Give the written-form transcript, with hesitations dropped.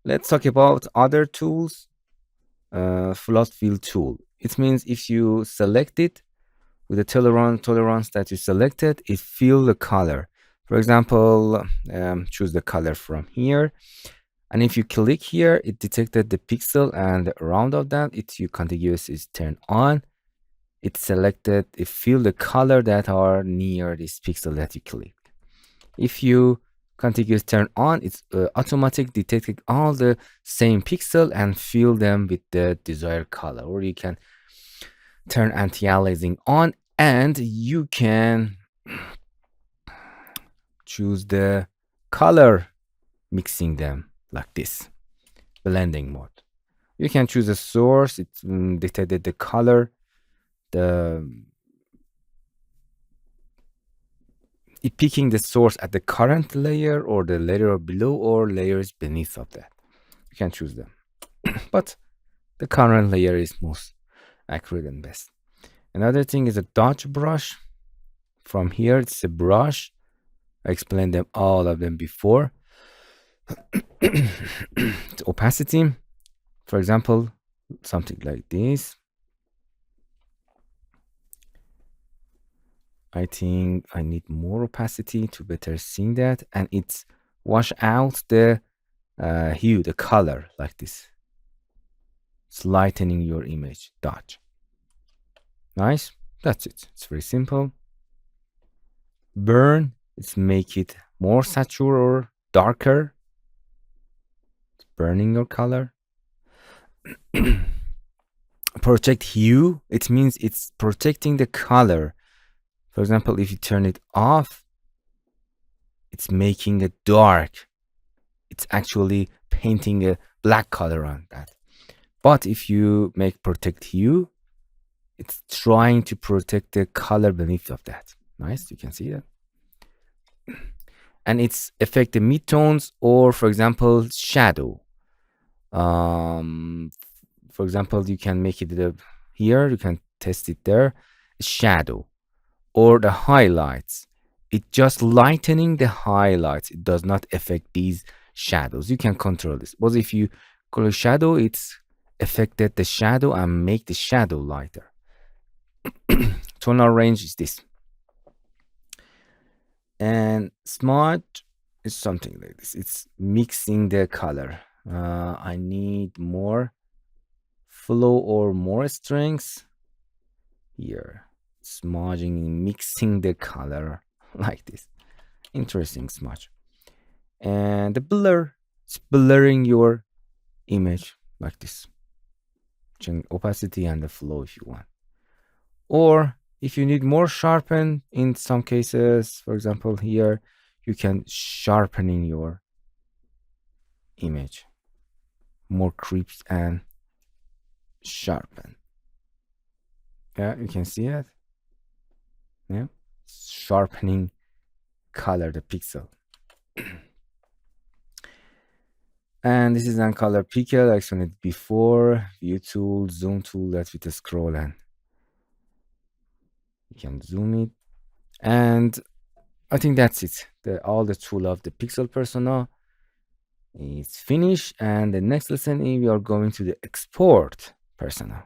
Let's talk about other tools. Float fill tool. It means if you select it with the tolerance that you selected, it fill the color. For example, choose the color from here. And if you click here, it detected the pixel, and around of that, your contiguous is turned on. It selected, it fill the color that are near this pixel that you clicked. If you contiguous turn on, it's automatic detecting all the same pixel and fill them with the desired color. Or you can turn anti-aliasing on, and you can choose the color, mixing them like this, blending mode. You can choose a source. It detected the color, it picking the source at the current layer or the layer below or layers beneath of that. You can choose them. But the current layer is most accurate and best. Another thing is a dodge brush. From here, it's a brush. I explained them all of them before. It's opacity. For example, something like this. I think I need more opacity to better see that. And it's wash out the hue, the color, like this. It's lightening your image. Dodge. Nice. That's it. It's very simple. Burn. It's make it more saturated or darker. It's burning your color. Protect hue. It means it's protecting the color. For example, if you turn it off, it's making it dark. It's actually painting a black color on that. But if you make protect hue, it's trying to protect the color beneath of that. Nice, you can see that. And it's affect the midtones or, for example, shadow. For example, you can make it here. You can test it there. Shadow or the highlights. It just lightening the highlights. It does not affect these shadows. You can control this. But if you call a shadow, it's affected the shadow and make the shadow lighter. Tonal range is this. And smudge is something like this. It's mixing the color. I need more flow or more strengths here. Smudging, mixing the color like this. Interesting smudge. And the blur, it's blurring your image like this. Change opacity and the flow if you want. Or if you need more sharpen, in some cases, for example here, you can sharpening your image. More creeps and sharpen. Yeah, you can see it. Yeah, sharpening color the pixel. And this is an color picker. I explained it before. View tool, zoom tool, that's with the scroll, and you can zoom it. And I think that's it. All the tool of the pixel persona is finished. And the next lesson we are going to the export persona.